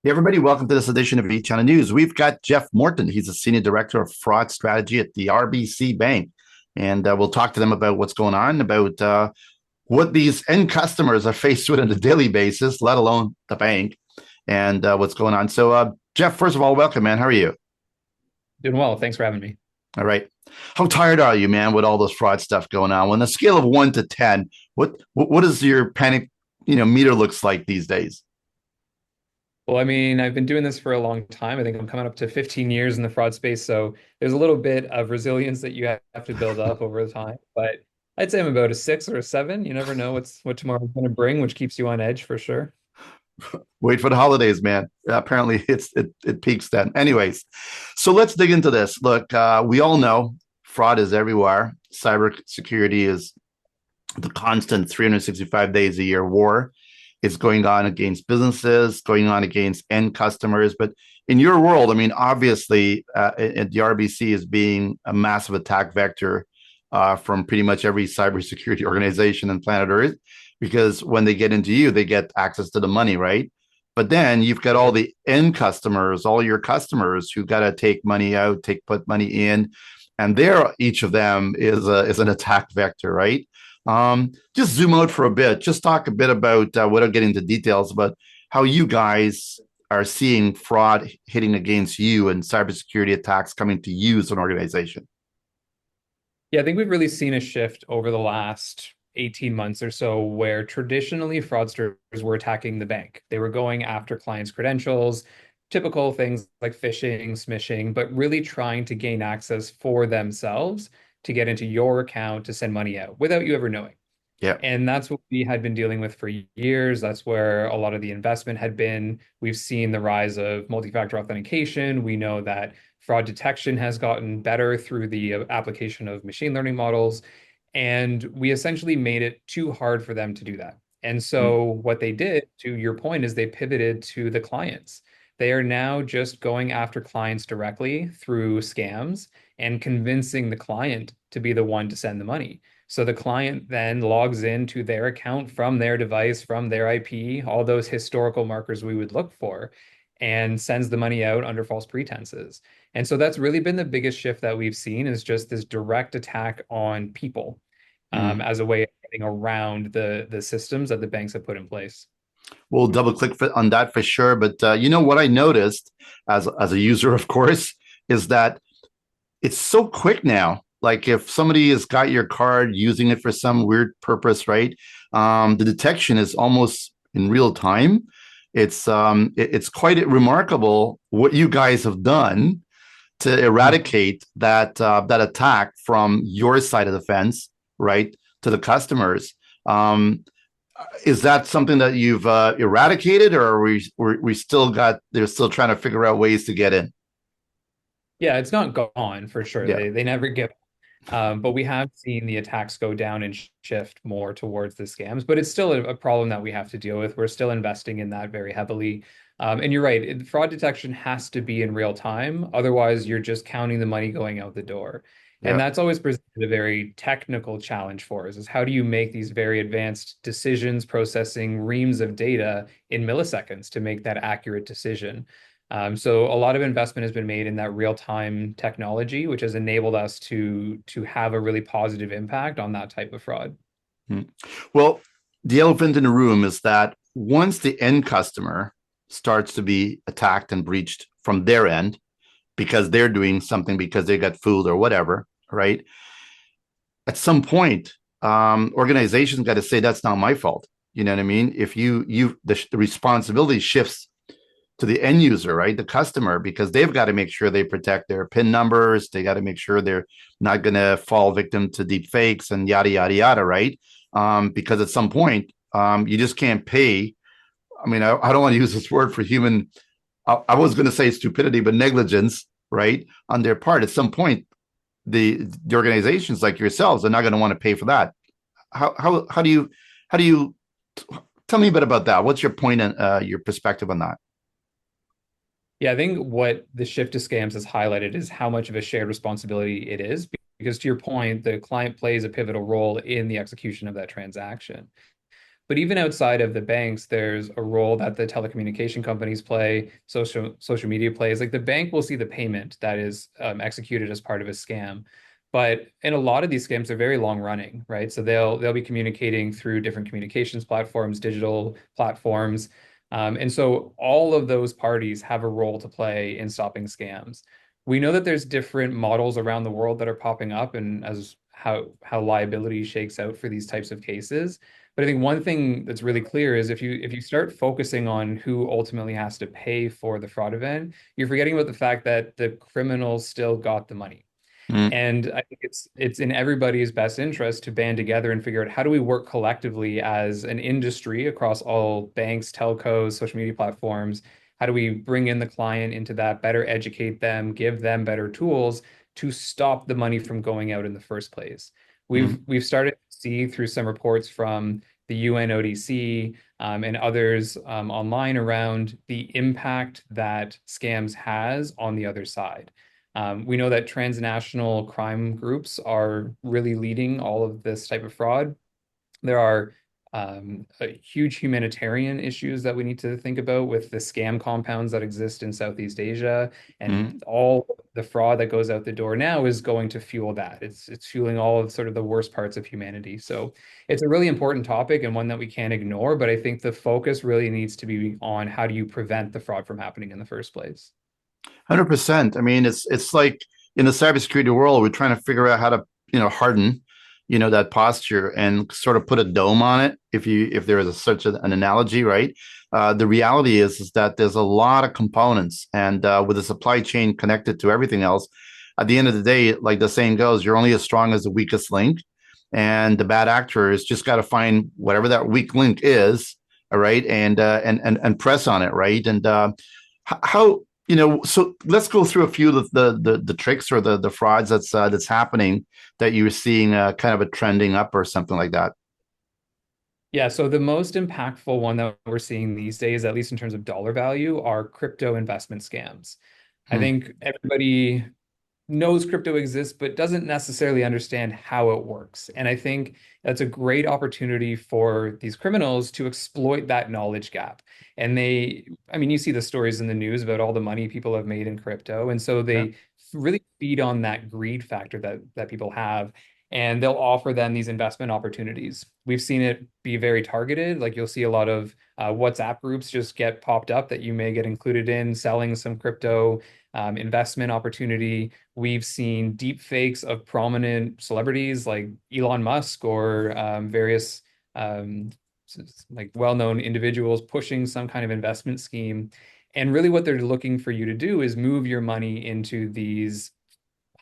Hey everybody, welcome to this edition of Each on News. We've got Geoff Morton. He's a senior director of fraud strategy at the RBC Bank, and we'll talk to them about what's going on, about what these end customers are faced with on a daily basis, let alone the bank, and what's going on. So, Geoff, first of all, welcome, man. How are you? Doing well. Thanks for having me. All right. How tired are you, man, with all this fraud stuff going on? On a scale of 1 to 10, what is your panic, meter looks like these days? Well, I mean, I've been doing this for a long time. I think I'm coming up to 15 years in the fraud space. So there's a little bit of resilience that you have to build up over time. But I'd say I'm about a 6 or a 7. You never know what tomorrow's going to bring, which keeps you on edge for sure. Wait for the holidays, man. Apparently, it peaks then. Anyways, so let's dig into this. Look, we all know fraud is everywhere. Cybersecurity is the constant 365 days a year war. It's going on against businesses, going on against end customers. But in your world, I mean, obviously, the RBC is being a massive attack vector from pretty much every cybersecurity organization on planet Earth, because when they get into you, they get access to the money, right? But then you've got For all sure. the end customers, all your customers who got to take money out, put money in, and there each of them is an attack vector, right? Just zoom out for a bit. Just talk a bit about without getting into details about how you guys are seeing fraud hitting against you and cybersecurity attacks coming to you as an organization. Yeah, I think we've really seen a shift over the last 18 months or so where traditionally fraudsters were attacking the bank. They were going after clients' credentials, typical things like phishing, smishing, but really trying to gain access for themselves to get into your account to send money out without you ever knowing. Yeah. And that's what we had been dealing with for years. That's where a lot of the investment had been. We've seen the rise of multi-factor authentication. We know that fraud detection has gotten better through the application of machine learning models. And we essentially made it too hard for them to do that. And Mm. so what they did, to your point, is they pivoted to the clients. They are now just going after clients directly through scams and convincing the client to be the one to send the money. So the client then logs into their account from their device, from their IP, all those historical markers we would look for, and sends the money out under false pretenses. And so that's really been the biggest shift that we've seen is just this direct attack on people Mm. as a way of getting around the systems that the banks have put in place. We'll double click on that for sure. But you know what I noticed as a user, of course, is that it's so quick now. Like if somebody has got your card using it for some weird purpose, right? The detection is almost in real time. It's quite remarkable what you guys have done to eradicate that attack from your side of the fence, right, to the customers. Um, is that something that you've eradicated, or are we still got? They're still trying to figure out ways to get in. Yeah, it's not gone for sure. Yeah. They never give. But we have seen the attacks go down and shift more towards the scams, but it's still a problem that we have to deal with. We're still investing in that very heavily. And you're right, fraud detection has to be in real time. Otherwise, you're just counting the money going out the door. And Yeah. that's always presented a very technical challenge for us, is how do you make these very advanced decisions, processing reams of data in milliseconds to make that accurate decision? So a lot of investment has been made in that real-time technology, which has enabled us to have a really positive impact on that type of fraud. Hmm. Well, the elephant in the room is that once the end customer starts to be attacked and breached from their end because they're doing something because they got fooled or whatever, right? At some point, organizations got to say that's not my fault. You know what I mean? If the responsibility shifts to the end user, right? The customer, because they've got to make sure they protect their PIN numbers. They got to make sure they're not going to fall victim to deep fakes and yada, yada, yada, right? Because at some point, you just can't pay. I mean, I don't want to use this word for human. I was going to say stupidity, but negligence, right? On their part. At some point, the organizations like yourselves are not going to want to pay for that. How do you tell me a bit about that? What's your point and your perspective on that? Yeah, I think what the shift to scams has highlighted is how much of a shared responsibility it is, because to your point, the client plays a pivotal role in the execution of that transaction. But even outside of the banks, there's a role that the telecommunication companies play, social media plays. Like the bank will see the payment that is executed as part of a scam. But in a lot of these scams, they're very long running, right? So they'll be communicating through different communications platforms, digital platforms. And so all of those parties have a role to play in stopping scams. We know that there's different models around the world that are popping up and as how liability shakes out for these types of cases. But I think one thing that's really clear is if you start focusing on who ultimately has to pay for the fraud event, you're forgetting about the fact that the criminals still got the money. Mm, And I think it's in everybody's best interest to band together and figure out how do we work collectively as an industry across all banks, telcos, social media platforms. How do we bring in the client into that, better educate them, give them better tools to stop the money from going out in the first place? mm, We've started to see through some reports from the UNODC and others online around the impact that scams has on the other side. We know that transnational crime groups are really leading all of this type of fraud. There are huge humanitarian issues that we need to think about with the scam compounds that exist in Southeast Asia, mm. and all the fraud that goes out the door now is going to fuel that. It's fueling all of sort of the worst parts of humanity. So it's a really important topic and one that we can't ignore, but I think the focus really needs to be on how do you prevent the fraud from happening in the first place. 100%. I mean, it's like in the cybersecurity world, we're trying to figure out how to, harden, that posture and sort of put a dome on it. If there is such an analogy, right? The reality is that there's a lot of components, and with the supply chain connected to everything else, at the end of the day, like the saying goes, you're only as strong as the weakest link, and the bad actor has just got to find whatever that weak link is, all right, and press on it, right? And how so let's go through a few of the tricks or the frauds that's happening that you're seeing kind of a trending up or something like that. Yeah, so the most impactful one that we're seeing these days, at least in terms of dollar value, are crypto investment scams. I Hmm. think everybody knows crypto exists, but doesn't necessarily understand how it works. And I think that's a great opportunity for these criminals to exploit that knowledge gap. And I mean, you see the stories in the news about all the money people have made in crypto. And so Yeah. they really feed on that greed factor that people have. And they'll offer them these investment opportunities. We've seen it be very targeted. Like you'll see a lot of WhatsApp groups just get popped up that you may get included in selling some crypto investment opportunity. We've seen deep fakes of prominent celebrities like Elon Musk or various um, like well-known individuals pushing some kind of investment scheme. And really what they're looking for you to do is move your money into these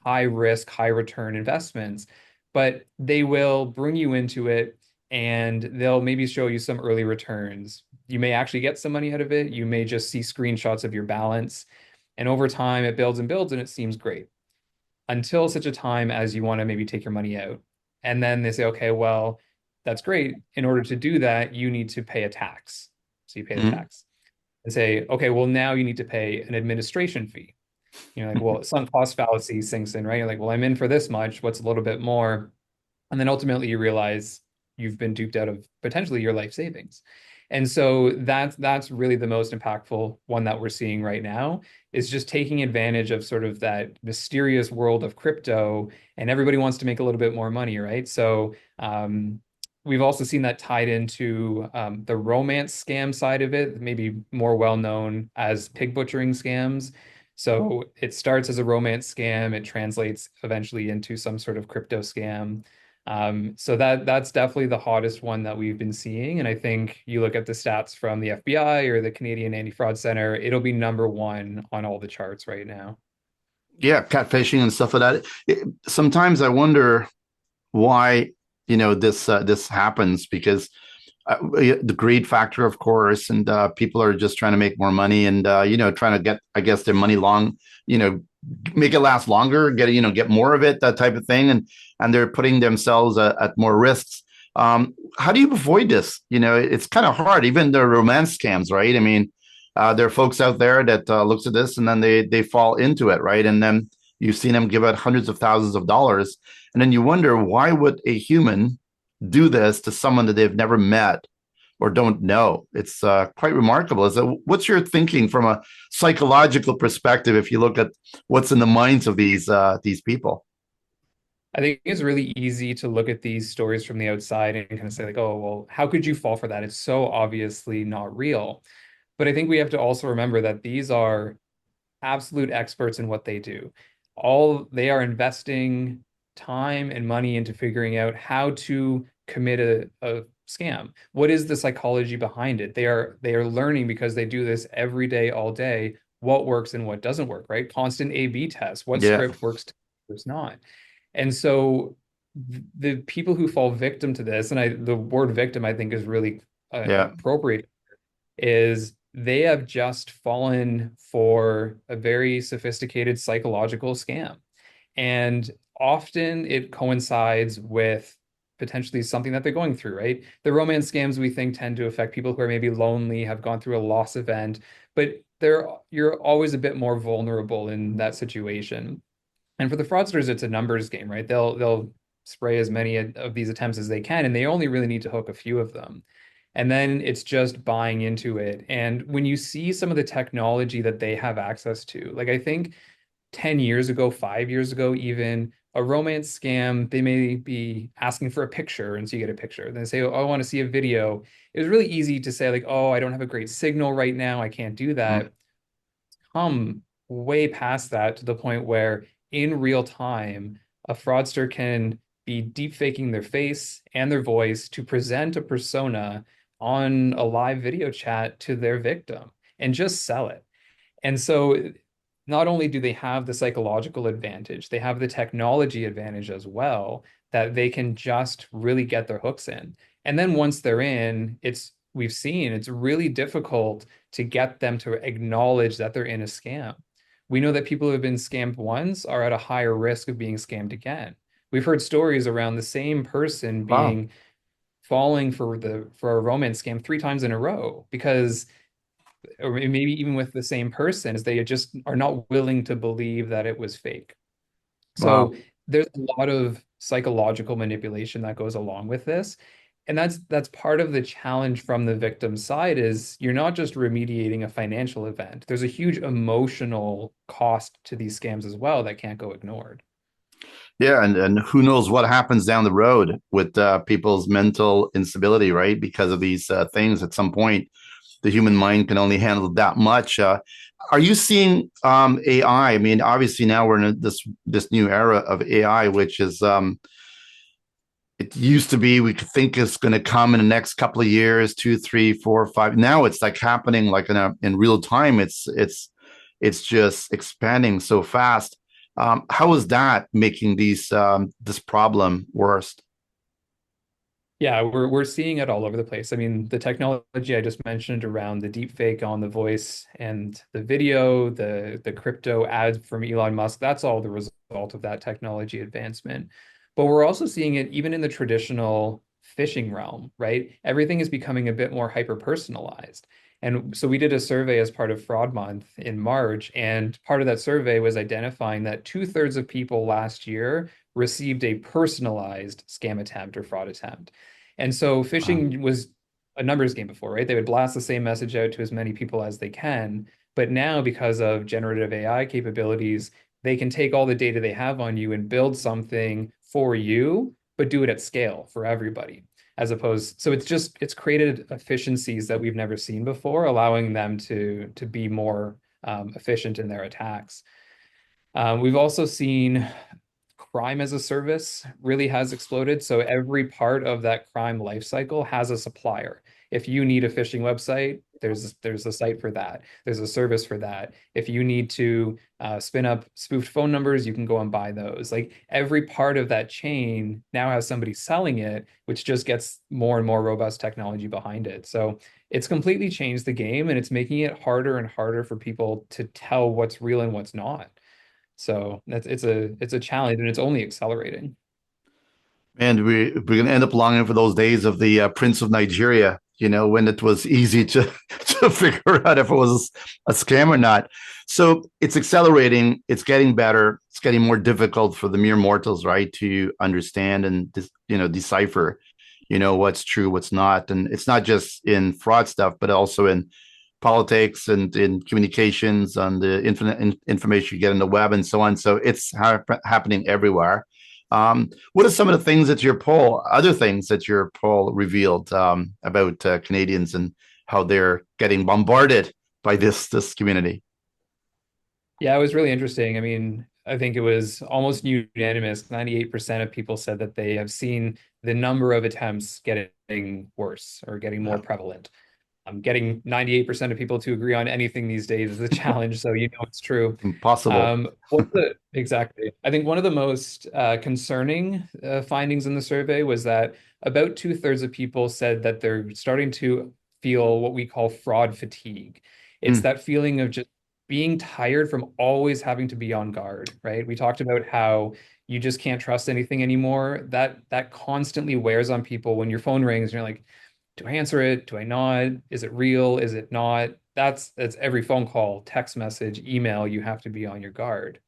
high risk, high return investments, but they will bring you into it and they'll maybe show you some early returns. You may actually get some money out of it. You may just see screenshots of your balance. And over time, it builds and builds and it seems great until such a time as you want to maybe take your money out. And then they say, okay, well, that's great. In order to do that, you need to pay a tax. So you pay the Hmm. tax and say, okay, well, now you need to pay an administration fee. Like, well, sunk cost fallacy sinks in, right? You're like, well, I'm in for this much. What's a little bit more? And then ultimately you realize you've been duped out of potentially your life savings. And so that's really the most impactful one that we're seeing right now is just taking advantage of sort of that mysterious world of crypto, and everybody wants to make a little bit more money, right? So we've also seen that tied into the romance scam side of it, maybe more well known as pig butchering scams. So it starts as a romance scam, it translates eventually into some sort of crypto scam. So that's definitely the hottest one that we've been seeing. And I think you look at the stats from the FBI or the Canadian Anti-Fraud Center, it'll be number one on all the charts right now. Yeah, catfishing and stuff like that. Sometimes I wonder why this happens because the greed factor, of course, and people are just trying to make more money and trying to get, I guess, their money long, you know, make it last longer, get more of it, that type of thing, and they're putting themselves at more risks. How do you avoid this? It's kind of hard. Even the romance scams, right? I mean, there are folks out there that looks at this and then they fall into it, right? And then you've seen them give out hundreds of thousands of dollars, and then you wonder why would a human do this to someone that they've never met, or don't know. It's quite remarkable. So what's your thinking from a psychological perspective if you look at what's in the minds of these people? I think it's really easy to look at these stories from the outside and kind of say like, oh, well, how could you fall for that? It's so obviously not real. But I think we have to also remember that these are absolute experts in what they do. All they are investing time and money into figuring out how to commit a scam. What is the psychology behind it? They are learning because they do this every day, all day, what works and what doesn't work, right? Constant A/B tests. What Yeah, script works, does not. And so the people who fall victim to this, and the word victim I think is really yeah. appropriate, is they have just fallen for a very sophisticated psychological scam. And often it coincides with potentially something that they're going through, right? The romance scams we think tend to affect people who are maybe lonely, have gone through a loss event, but you're always a bit more vulnerable in that situation. And for the fraudsters, it's a numbers game, right? They'll spray as many of these attempts as they can, and they only really need to hook a few of them. And then it's just buying into it. And when you see some of the technology that they have access to, like I think 10 years ago, 5 years ago, even a romance scam, they may be asking for a picture, and so you get a picture. Then they say, oh, I want to see a video. It was really easy to say, like, oh, I don't have a great signal right now. I can't do Mm. that. Come way past that to the point where in real time, a fraudster can be deep faking their face and their voice to present a persona on a live video chat to their victim and just sell it. And so not only do they have the psychological advantage, they have the technology advantage as well, that they can just really get their hooks in. And then once they're in, we've seen it's really difficult to get them to acknowledge that they're in a scam. We know that people who have been scammed once are at a higher risk of being scammed again. We've heard stories around the same person Wow. being falling for a romance scam 3 times in a row because, or maybe even with the same person, is they just are not willing to believe that it was fake. Wow. So there's a lot of psychological manipulation that goes along with this. And that's part of the challenge from the victim side is you're not just remediating a financial event. There's a huge emotional cost to these scams as well that can't go ignored. Yeah, and who knows what happens down the road with people's mental instability, right? Because of these things. At some point, the human mind can only handle that much. Are you seeing AI? I mean, obviously now we're in this new era of AI, which is it used to be we could think it's going to come in the next couple of years, 2, 3, 4, 5. Now it's like happening like in real time. It's just expanding so fast. How is that making this problem worse? Yeah, we're seeing it all over the place. I mean, the technology I just mentioned around the deep fake on the voice and the video, the crypto ads from Elon Musk, that's all the result of that technology advancement. But we're also seeing it even in the traditional phishing realm, right? Everything is becoming a bit more hyper personalized. And so we did a survey as part of Fraud Month in March, and part of that survey was identifying that 2/3 of people last year received a personalized scam attempt or fraud attempt. And so Wow. phishing was a numbers game before, right? They would blast the same message out to as many people as they can. But now, because of generative AI capabilities, they can take all the data they have on you and build something for you, but do it at scale for everybody. As opposed, so it's created efficiencies that we've never seen before, allowing them to be more efficient in their attacks. We've also seen crime as a service really has exploded. So every part of that crime life cycle has a supplier. If you need a phishing website, there's a site for that. There's a service for that. If you need to spin up spoofed phone numbers, you can go and buy those. Like every part of that chain now has somebody selling it, which just gets more and more robust technology behind it. So it's completely changed the game, and it's making it harder and harder for people to tell what's real and what's not. So that's it's a challenge and it's only accelerating. And we're going to end up longing for those days of the Prince of Nigeria, when it was easy to to figure out if it was a scam or not. So it's accelerating, it's getting better, it's getting more difficult for the mere mortals, right, to understand and decipher. what's true, what's not. And it's not just in fraud stuff, but also in politics and in communications on the infinite information you get on the web and so on. So it's happening everywhere. What are some of the things that other things that your poll revealed about Canadians and how they're getting bombarded by this community? Yeah, it was really interesting. I mean, I think it was almost unanimous. 98% of people said that they have seen the number of attempts getting worse or getting more Yeah, prevalent. Getting 98% of people to agree on anything these days is a challenge, so you know it's true. impossible. Exactly. I think one of the most concerning findings in the survey was that about two-thirds of people said that they're starting to feel what we call fraud fatigue. It's Mm, that feeling of just being tired from always having to be on guard, right? We talked about how you just can't trust anything anymore. That constantly wears on people when your phone rings and you're like, do I answer it? Do I not? Is it real? Is it not? That's every phone call, text message, email, you have to be on your guard.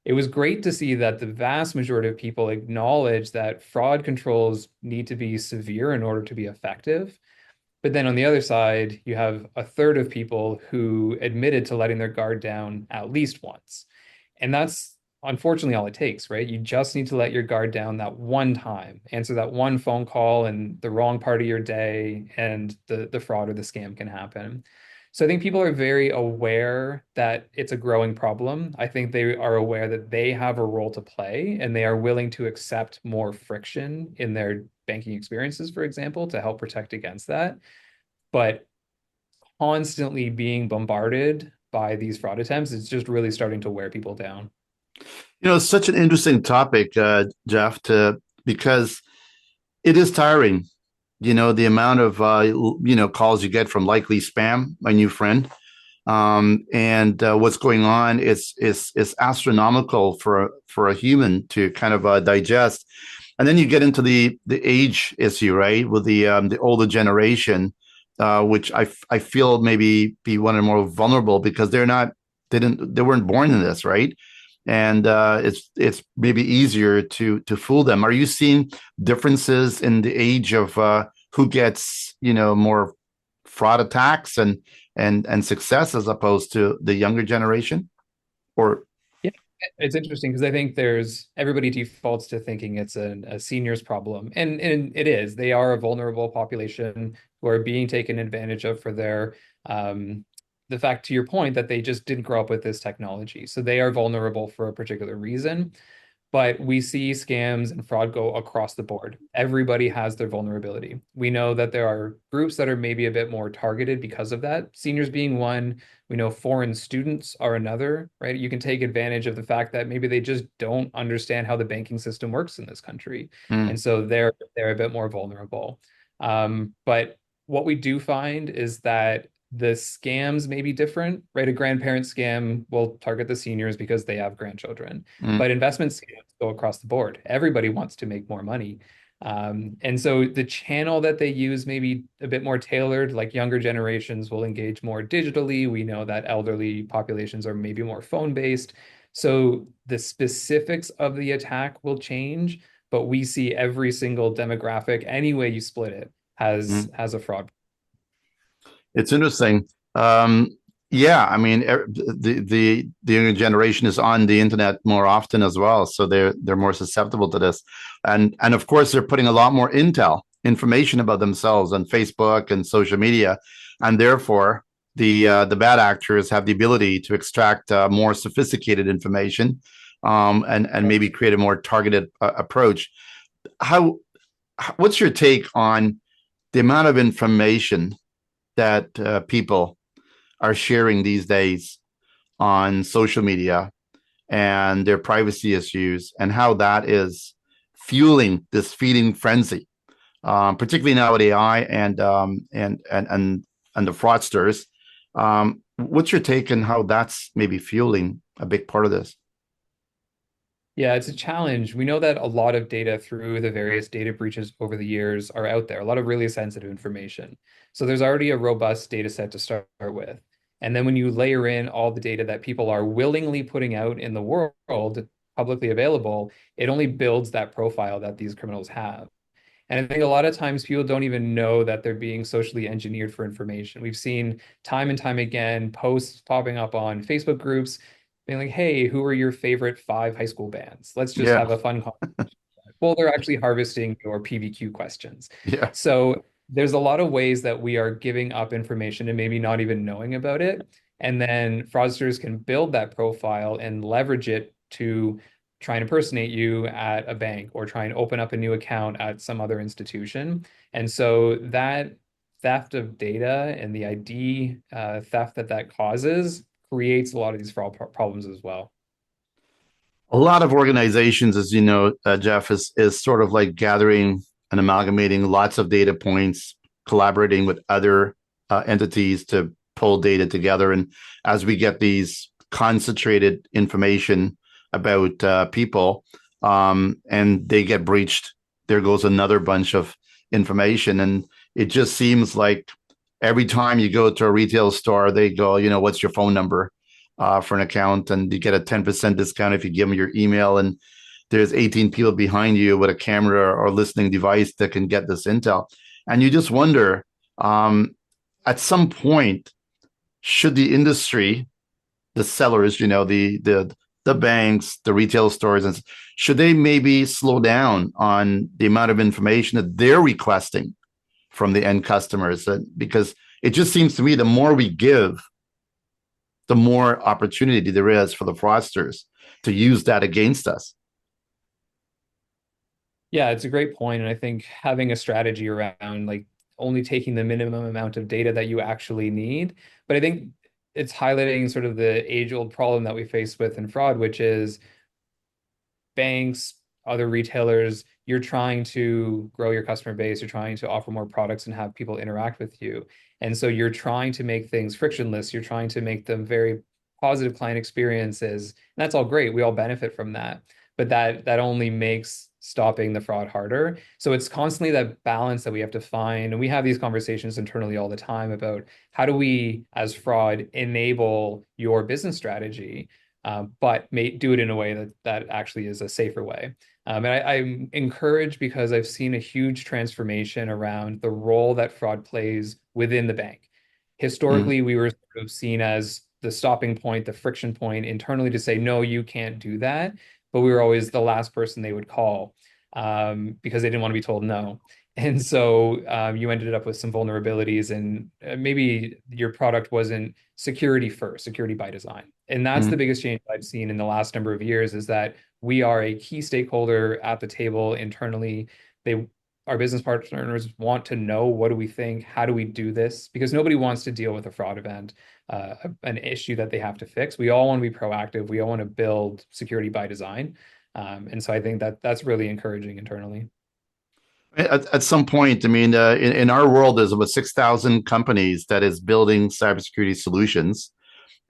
It was great to see that the vast majority of people acknowledge that fraud controls need to be severe in order to be effective. But then on the other side, you have a third of people who admitted to letting their guard down at least once. And that's unfortunately all it takes, right? You just need to let your guard down that one time, answer that one phone call in the wrong part of your day, and the fraud or the scam can happen. So I think people are very aware that it's a growing problem. I think they are aware that they have a role to play and they are willing to accept more friction in their banking experiences, for example, to help protect against that. But constantly being bombarded by these fraud attempts, it's just really starting to wear people down. It's such an interesting topic, Jeff, because it is tiring. The amount of calls you get from likely spam, my new friend, and what's going on is astronomical for a human to kind of digest. And then you get into the age issue, right, with the older generation, which I feel maybe be one of the more vulnerable because they weren't born in this, right? And it's maybe easier to fool them. Are you seeing differences in the age of who gets more fraud attacks and success as opposed to the younger generation? Or Yeah, it's interesting because I think there's everybody defaults to thinking it's a seniors problem, and it is. They are a vulnerable population who are being taken advantage of for their the fact, to your point, that they just didn't grow up with this technology, so they are vulnerable for a particular reason. But we see scams and fraud go across the board. Everybody has their vulnerability. We know that there are groups that are maybe a bit more targeted because of that, seniors being one. We know foreign students are another, right? You can take advantage of the fact that maybe they just don't understand how the banking system works in this country. mm, And so they're a bit more vulnerable. But what we do find is that the scams may be different, right? A grandparent scam will target the seniors because they have grandchildren, mm. but investment scams go across the board. Everybody wants to make more money. And so the channel that they use may be a bit more tailored, like younger generations will engage more digitally. We know that elderly populations are maybe more phone-based. So the specifics of the attack will change, but we see every single demographic, any way you split it, has Mm. has a fraud. It's interesting. Yeah, I mean, the younger generation is on the internet more often as well, so they're more susceptible to this, and of course they're putting a lot more information about themselves on Facebook and social media, and therefore the bad actors have the ability to extract more sophisticated information, and maybe create a more targeted approach. How what's your take on the amount of information that people are sharing these days on social media and their privacy issues and how that is fueling this feeding frenzy, particularly now with AI and the fraudsters. What's your take on how that's maybe fueling a big part of this? Yeah, it's a challenge. We know that a lot of data through the various data breaches over the years are out there, a lot of really sensitive information. So there's already a robust data set to start with. And then when you layer in all the data that people are willingly putting out in the world, publicly available, it only builds that profile that these criminals have. And I think a lot of times people don't even know that they're being socially engineered for information. We've seen time and time again posts popping up on Facebook groups being like, hey, who are your favorite 5 high school bands? Let's just Yeah. have a fun conversation. Well, they're actually harvesting your PVQ questions. Yeah. So there's a lot of ways that we are giving up information and maybe not even knowing about it. And then fraudsters can build that profile and leverage it to try and impersonate you at a bank or try and open up a new account at some other institution. And so that theft of data and the ID theft that causes creates a lot of these fraud problems as well. A lot of organizations, as you know, Geoff, is sort of like gathering and amalgamating lots of data points, collaborating with other entities to pull data together. And as we get these concentrated information about people, and they get breached, there goes another bunch of information. And it just seems like every time you go to a retail store, they go, what's your phone number? For an account, and you get a 10% discount if you give them your email. And there's 18 people behind you with a camera or listening device that can get this intel. And you just wonder, at some point, should the industry, the sellers, the banks, the retail stores, and should they maybe slow down on the amount of information that they're requesting from the end customers? Because it just seems to me the more we give, the more opportunity there is for the fraudsters to use that against us. Yeah, it's a great point, and I think having a strategy around like only taking the minimum amount of data that you actually need. But I think it's highlighting sort of the age-old problem that we face with in fraud, which is banks, other retailers, you're trying to grow your customer base, you're trying to offer more products and have people interact with you. And so you're trying to make things frictionless, you're trying to make them very positive client experiences. And that's all great. We all benefit from that. But that only makes stopping the fraud harder. So it's constantly that balance that we have to find. And we have these conversations internally all the time about how do we, as fraud, enable your business strategy, but do it in a way that actually is a safer way. And I'm encouraged because I've seen a huge transformation around the role that fraud plays within the bank. Mm. Historically, we were sort of seen as the stopping point, the friction point internally to say, no, you can't do that. But we were always the last person they would call because they didn't want to be told no. And so you ended up with some vulnerabilities, and maybe your product wasn't security first, security by design. And that's the Mm. biggest change I've seen in the last number of years is that we are a key stakeholder at the table internally. They, our business partners want to know, what do we think? How do we do this? Because nobody wants to deal with a fraud event, an issue that they have to fix. We all want to be proactive. We all want to build security by design. And so I think that that's really encouraging internally. At some point, I mean, in our world, there's about 6,000 companies that is building cybersecurity solutions.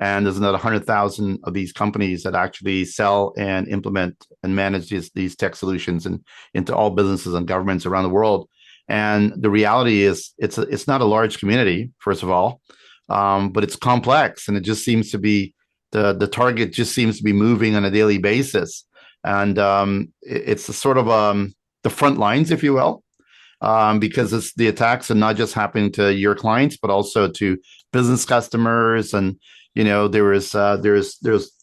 And there's another 100,000 of these companies that actually sell and implement and manage these tech solutions and into all businesses and governments around the world. And the reality is, it's not a large community, first of all, but it's complex, and it just seems to be the target just seems to be moving on a daily basis, and it's a sort of the front lines, if you will, because it's the attacks are not just happening to your clients, but also to business customers. And there's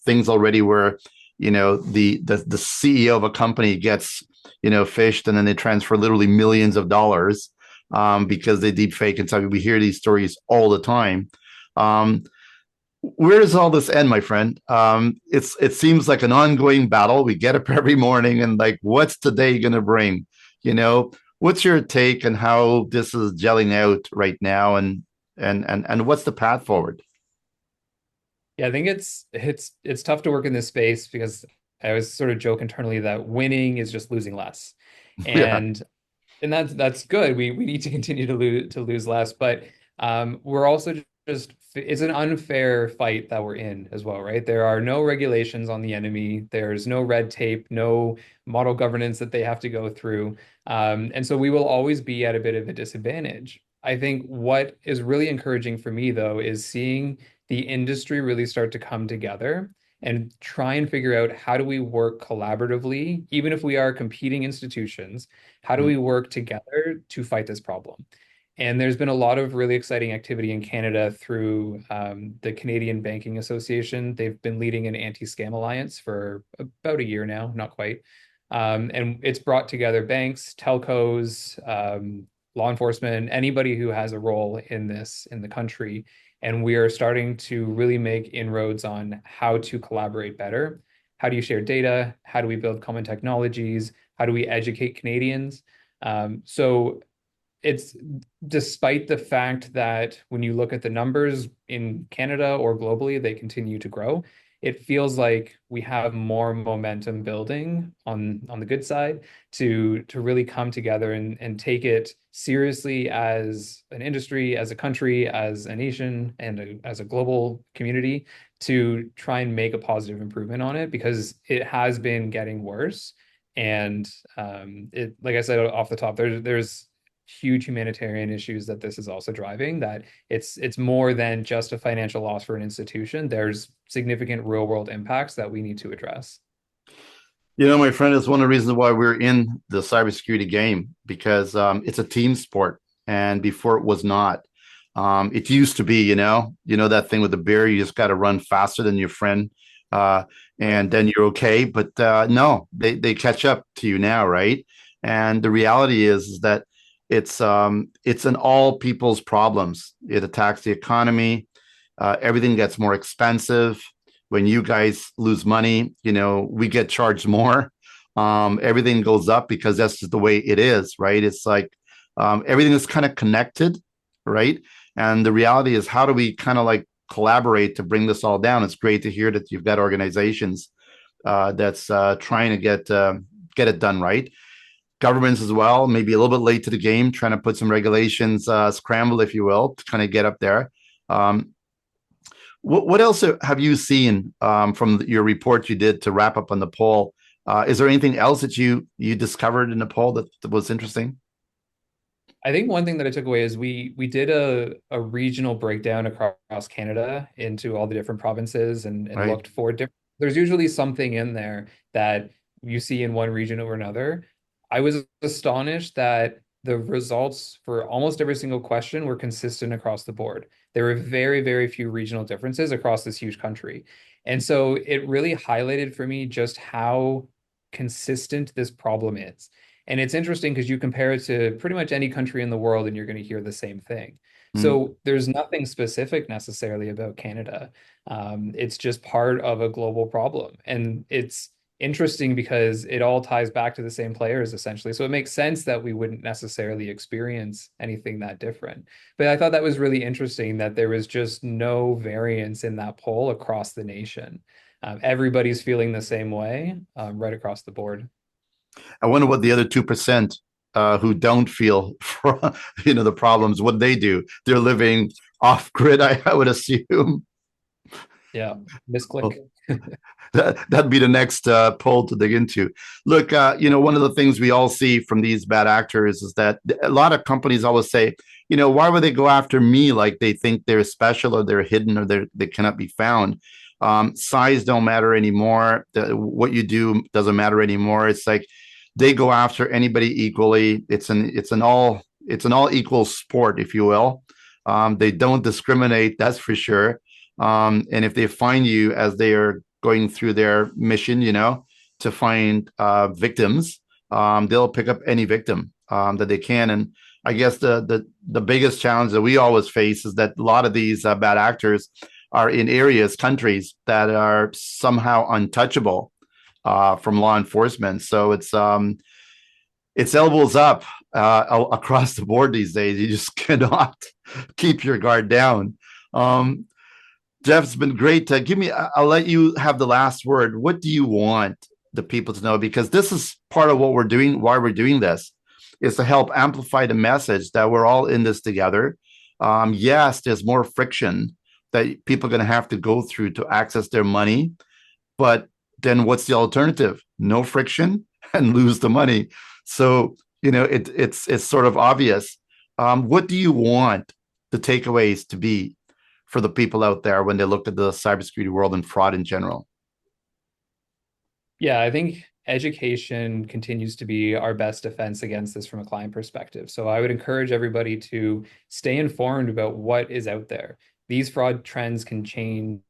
things already where the CEO of a company gets phished, and then they transfer literally millions of dollars because they deep fake and stuff. We hear these stories all the time. Um, where does all this end, my friend? It seems like an ongoing battle. We get up every morning and like, what's the day going to bring? What's your take on how this is gelling out right now, and what's the path forward? Yeah, I think it's tough to work in this space because I always sort of joke internally that winning is just losing less. Yeah. And and that's good. We need to continue to lose less, but we're also just it's an unfair fight that we're in as well, right? There are no regulations on the enemy. There's no red tape, no model governance that they have to go through, and so we will always be at a bit of a disadvantage. I think what is really encouraging for me though is seeing the industry really start to come together and try and figure out how do we work collaboratively, even if we are competing institutions, how do Mm. we work together to fight this problem? And there's been a lot of really exciting activity in Canada through the Canadian Banking Association. They've been leading an anti-scam alliance for about a year now, not quite. And it's brought together banks, telcos, law enforcement, anybody who has a role in this in the country. And we are starting to really make inroads on how to collaborate better. How do you share data? How do we build common technologies? How do we educate Canadians? So it's despite the fact that when you look at the numbers in Canada or globally, they continue to grow. It feels like we have more momentum building on the good side to really come together and take it seriously as an industry, as a country, as a nation, and as a global community to try and make a positive improvement on it because it has been getting worse. And it, like I said off the top, there's huge humanitarian issues that this is also driving, that it's more than just a financial loss for an institution. There's significant real world impacts that we need to address. My friend, is one of the reasons why we're in the cybersecurity game because it's a team sport, and before it was not. It used to be, that thing with the bear. You just got to run faster than your friend, uh, and then you're okay. But no, they catch up to you now, right? And the reality is that it's an all people's problems. It attacks the economy. Everything gets more expensive. When you guys lose money, we get charged more. Everything goes up because that's just the way it is, right? It's like everything is kind of connected, right? And the reality is, how do we kind of like collaborate to bring this all down? It's great to hear that you've got organizations that's trying to get it done right. Governments as well, maybe a little bit late to the game, trying to put some regulations, scramble, if you will, to kind of get up there. Um, what else have you seen from your report you did to wrap up on the poll? Is there anything else that you discovered in the poll that was interesting? I think one thing that I took away is we did a regional breakdown across Canada into all the different provinces and Right. looked for different. There's usually something in there that you see in one region over another. I was astonished that the results for almost every single question were consistent across the board. There were very, very few regional differences across this huge country. And so it really highlighted for me just how consistent this problem is. And it's interesting because you compare it to pretty much any country in the world and you're going to hear the same thing. Mm. So there's nothing specific necessarily about Canada. It's just part of a global problem. And it's interesting because it all ties back to the same players essentially. So it makes sense that we wouldn't necessarily experience anything that different. But I thought that was really interesting that there was just no variance in that poll across the nation. Everybody's feeling the same way, right across the board. I wonder what the other 2% who don't feel for, the problems, what they do. They're living off grid, I would assume. Yeah, Well, misclick. that'd be the next poll to dig into. Look, one of the things we all see from these bad actors is that a lot of companies always say, why would they go after me? Like they think they're special or they're hidden or they cannot be found. Size don't matter anymore. What you do doesn't matter anymore. It's like they go after anybody equally. It's an all equal sport, if you will. They don't discriminate, that's for sure. And if they find you as they are going through their mission, to find victims, they'll pick up any victim that they can. And I guess the biggest challenge that we always face is that a lot of these bad actors are in areas, countries that are somehow untouchable from law enforcement. So it's elbows up across the board these days. You just cannot keep your guard down. Um, Geoff, it's been great. I'll let you have the last word. What do you want the people to know? Because this is part of what we're doing, why we're doing this, is to help amplify the message that we're all in this together. Yes, there's more friction that people are going to have to go through to access their money. But then what's the alternative? No friction and lose the money. So, it's sort of obvious. What do you want the takeaways to be for the people out there when they look at the cybersecurity world and fraud in general? Yeah, I think education continues to be our best defense against this from a client perspective. So I would encourage everybody to stay informed about what is out there. These fraud trends can change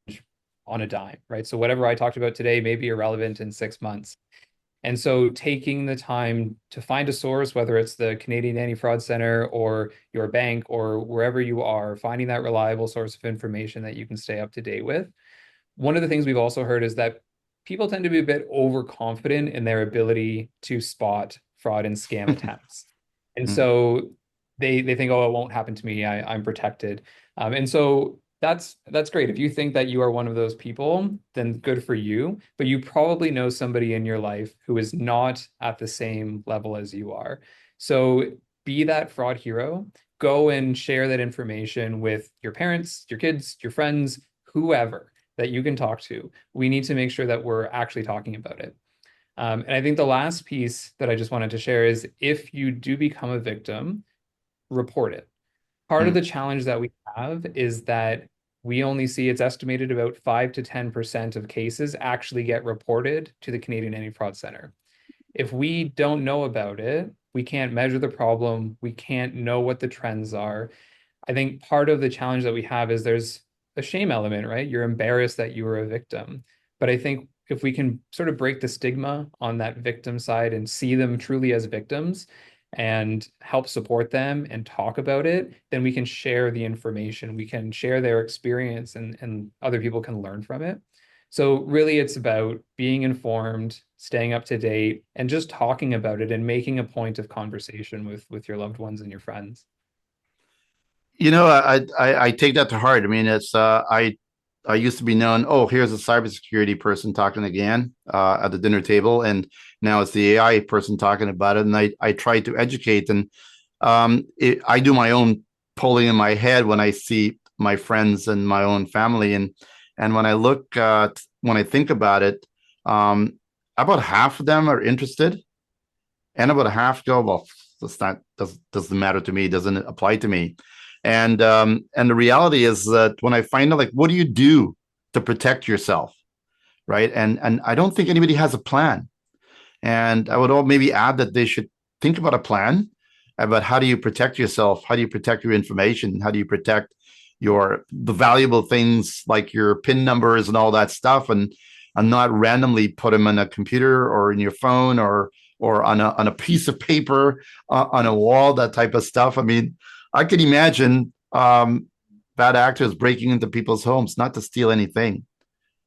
on a dime, right? So whatever I talked about today may be irrelevant in 6 months. And so taking the time to find a source, whether it's the Canadian Anti-Fraud Center or your bank or wherever you are, finding that reliable source of information that you can stay up to date with. One of the things we've also heard is that people tend to be a bit overconfident in their ability to spot fraud and scam attempts. And Mm. so they think, oh, it won't happen to me. I'm protected. And so that's great. If you think that you are one of those people, then good for you. But you probably know somebody in your life who is not at the same level as you are. So be that fraud hero. Go and share that information with your parents, your kids, your friends, whoever that you can talk to. We need to make sure that we're actually talking about it. And I think the last piece that I just wanted to share is if you do become a victim, report it. Part of Mm. the challenge that we have is that we only see it's estimated about 5 to 10% of cases actually get reported to the Canadian Anti-Fraud Center. If we don't know about it, we can't measure the problem, we can't know what the trends are. I think part of the challenge that we have is there's a shame element, right? You're embarrassed that you were a victim. But I think if we can sort of break the stigma on that victim side and see them truly as victims and help support them and talk about it, then we can share the information. We can share their experience and other people can learn from it. So really it's about being informed, staying up to date, and just talking about it and making a point of conversation with your loved ones and your friends. I take that to heart. I mean, it's I used to be known. Oh, here's a cybersecurity person talking again at the dinner table, and now it's the AI person talking about it. And I try to educate, and I do my own polling in my head when I see my friends and my own family, and when I think about it, about half of them are interested, and about a half go, well, that's not doesn't matter to me, doesn't apply to me. And the reality is that when I find out, like, what do you do to protect yourself, right? And I don't think anybody has a plan. And I would all maybe add that they should think about a plan about how do you protect yourself, how do you protect your information, how do you protect the valuable things like your PIN numbers and all that stuff, and not randomly put them on a computer or in your phone or on a piece of paper on a wall, that type of stuff. I mean, I could imagine bad actors breaking into people's homes, not to steal anything,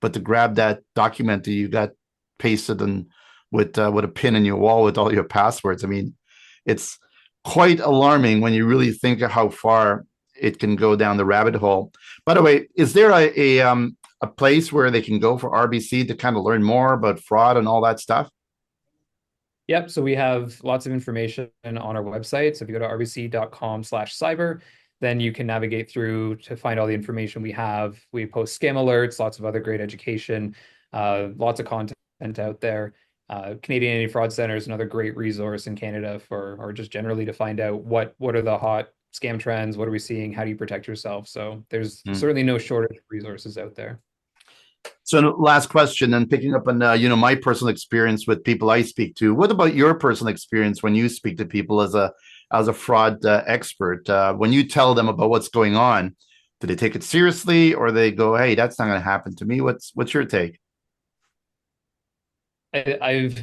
but to grab that document that you got pasted and with a pin in your wall with all your passwords. I mean, it's quite alarming when you really think of how far it can go down the rabbit hole. By the way, is there a place where they can go for RBC to kind of learn more about fraud and all that stuff? Yep. So we have lots of information on our website. So if you go to rbc.com/cyber, then you can navigate through to find all the information we have. We post scam alerts, lots of other great education, lots of content out there. Canadian Anti-Fraud Center is another great resource in Canada for, or just generally to find out what are the hot scam trends, what are we seeing, how do you protect yourself? So there's Hmm. certainly no shortage of resources out there. So, last question, and picking up on my personal experience with people I speak to. What about your personal experience when you speak to people as a fraud expert? When you tell them about what's going on, do they take it seriously, or they go, "Hey, that's not going to happen to me"? What's your take? I've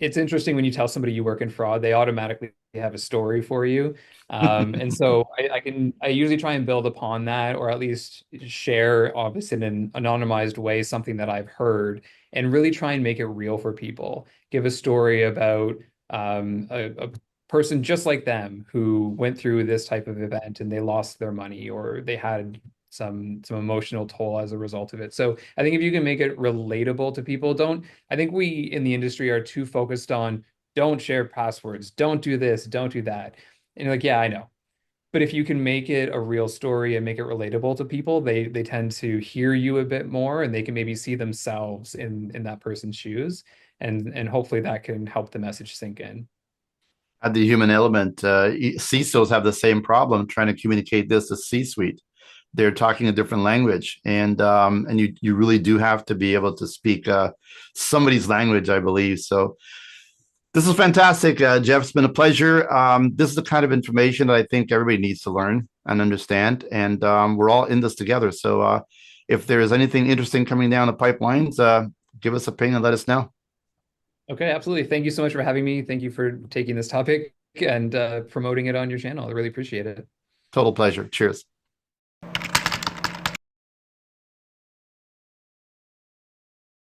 it's interesting when you tell somebody you work in fraud, they automatically have a story for you. And so I usually try and build upon that, or at least share, obviously in an anonymized way, something that I've heard, and really try and make it real for people. Give a story about a person just like them who went through this type of event and they lost their money or they had some emotional toll as a result of it. So I think if you can make it relatable to people, don't I think we in the industry are too focused on don't share passwords, don't do this, don't do that. And you're like, yeah, I know. But if you can make it a real story and make it relatable to people, they tend to hear you a bit more and they can maybe see themselves in that person's shoes. And hopefully that can help the message sink in. At the human element, CISOs have the same problem trying to communicate this to C-suite. they're talking a different language, and you really do have to be able to speak somebody's language, I believe. So this is fantastic, Geoff. It's been a pleasure. This is the kind of information that I think everybody needs to learn and understand, and we're all in this together. So if there is anything interesting coming down the pipelines, give us a ping and let us know. Okay, absolutely. Thank you so much for having me. Thank you for taking this topic and promoting it on your channel. I really appreciate it. Total pleasure. Cheers.